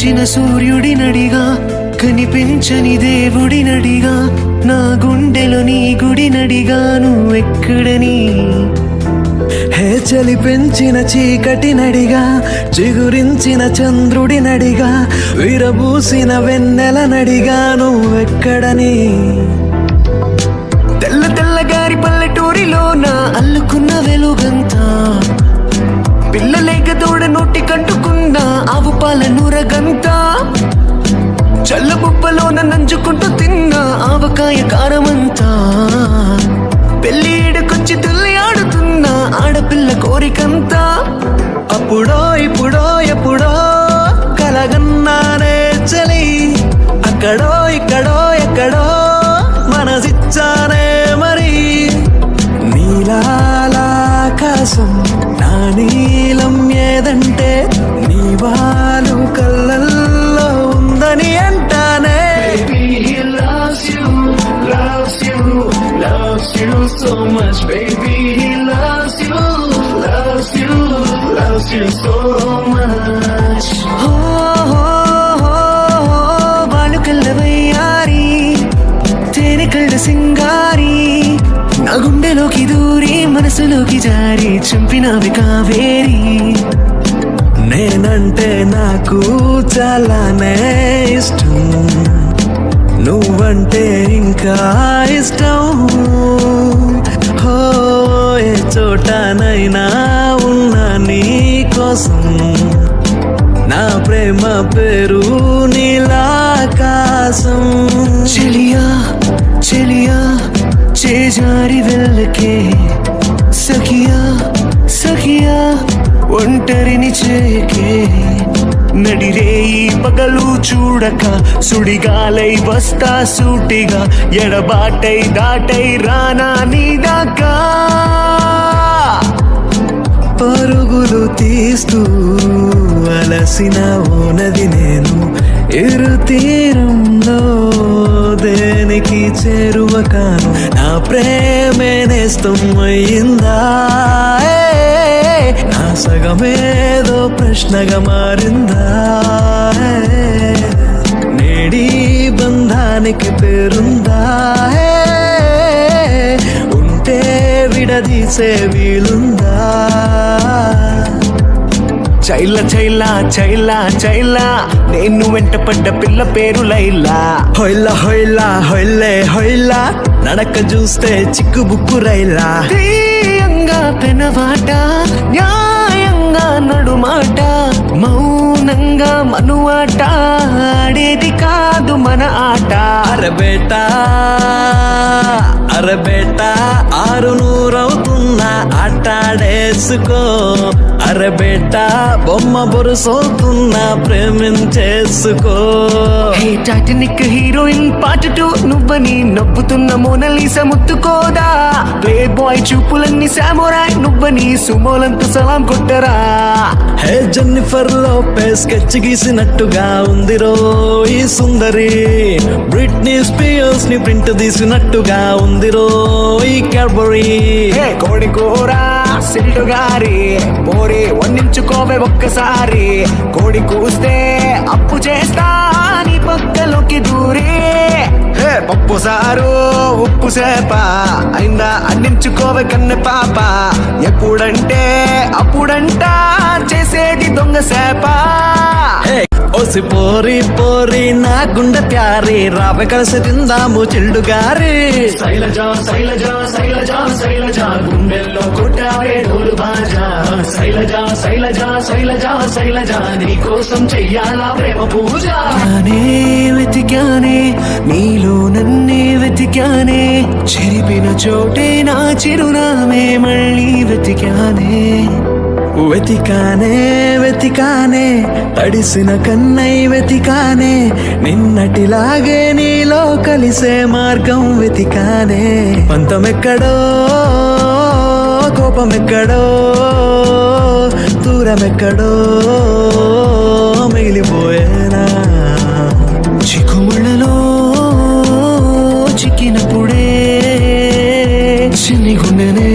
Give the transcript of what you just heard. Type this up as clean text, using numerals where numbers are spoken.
ఉదయించిన సూర్యుడినడిగా కనిపించని దేవుడినడిగా నా గుండెలో నీ గుడినడిగా నువ్వెక్కడని హే చలి పెంచిన చీకటినడిగా చిగురించిన చంద్రుడినడిగా విరబూసిన వెన్నెల నడిగా నువ్వెక్కడని తెల్ల తెల్లగారి పల్లెటూరిలో నా అల్లుకున్న వెలుగంతా పిల్లలేక తోడ నోటి కంటుకున్న ఆవు పాల నూరగంతా చల్లబుబ్బలోన నంచుకుంటూ తిన్న ఆవకాయ కారమంతా పెళ్లి ఏడుకొచ్చి తుల్లి ఆడుతున్న ఆడపిల్ల కోరికంతా అప్పుడో ఇప్పుడో ఎప్పుడో కలగన్నానే చలి అక్కడో ఇక్కడో ఎక్కడో మనసిచ్చానే మరి నీలాకాశం నా నీలం ఏదంటే నీ వాలు కళ్ళల్లో ఉందని అంటానే loves you so much, baby. He loves you so much. Balu కళ్ళవయ్యారి తేనె కళ్ళ సింగారి నా గుండెలోకి దూరి మనసులోకి జారి చంపినవి కావేరి నేనంటే నాకు చాలానే ఇష్టం నువ్వంటే ఇంకా ఇష్టం హో ఏ చోటనైనా ఉన్నా నీ కోసం నా ప్రేమ పేరు నీలాకాశం చెలియా చెలియా చేజారి వెళ్ళకే సఖియా సఖియా ఒంటరిని చేయకే నడిరేయి పగలు చూడక సుడిగాలై వస్తా సూటిగా ఎడబాటై దాటై రానా నీదాకా పరుగులు తీస్తూ అలసిన ఓనది నేను ఇరు తీరంలో దేనికి చేరువ కాను నా ప్రేమే నేస్తం అయ్యిందా నా సగమేదో ప్రశ్నగా మారిందా నేడి బంధానికి పేరుందా ఉంటే విడదీసే వీలుందా చైలా చైలా చైలా చైలా నేను వెంట పడ్డ పిల్ల పేరు లైలా హొయ్లా హొయ్లా హొయ్లే హొయ్లా నడక చూస్తే చిక్కు బుక్కు రైలా ధీయంగా పెనవాట న్యాయంగా నడుమాట మౌనంగా మనువాట ఆడేది కాదు మన ఆట అరబేటా అరబేటా 600 అవుతున్నా ఆటాడేసుకో అరబేటా బొమ్మ బొరుసవుతున్నా ప్రేమించేసుకో హే టైటానిక్ హీరోయిన్ పార్ట్ 2 నువ్వని నవ్వుతున్న మోనలీసా ముత్తుకోదా ప్లే బాయ్ చూపులన్నీ సామురాయ్ నువ్వని సుమోలంతా సలాం కొట్టరా హే జెన్నిఫర్ లోపెస్ స్కెచ్ గీసినట్టుగా ఉందిరో ఈ సుందరి బ్రిట్నీ స్పియర్స్ ని ప్రింట్ తీసినట్టుగా ఉందిరో ఈ క్యాడ్బరీ హే కోడి కూర సిల్లు గారి పోరి వండించుకోవే ఒక్కసారి కోడి కూస్తే అప్పు చేస్తా నీ పక్కలోకి దూరి హే పప్పు సారు ఉప్పు సేప అయిందా అందించుకోవే కన్నె పాప ఎప్పుడంటే అప్పుడంట చేసేది దొంగ సేప ఓసి పోరి పోరి నా గుండె ప్యారి రావే కలిసి తిందాము చిల్డు గారి శైలజా శైలజా శైలజా శైలజా గుండెల్లో కొట్టావే డోలు బాజా శైలజా శైలజా శైలజా శైలజా నీ కోసం చెయ్యాలా ప్రేమ పూజ వెతికానే నీలో నన్నే వెతికానే చెరిపిన చోటే నా చిరునామే మళ్ళీ వెతికానే వెతికానే వెతికానే తడిసిన కన్నై వెతికానే నిన్నటిలాగే నీలో కలిసే మార్గం వెతికానే పంతమెక్కడో కోపమెక్కడో దూరమెక్కడో మిగిలిపోయేనా చిక్కుముళ్ళలో చిక్కినప్పుడే చిన్ని గుండెనే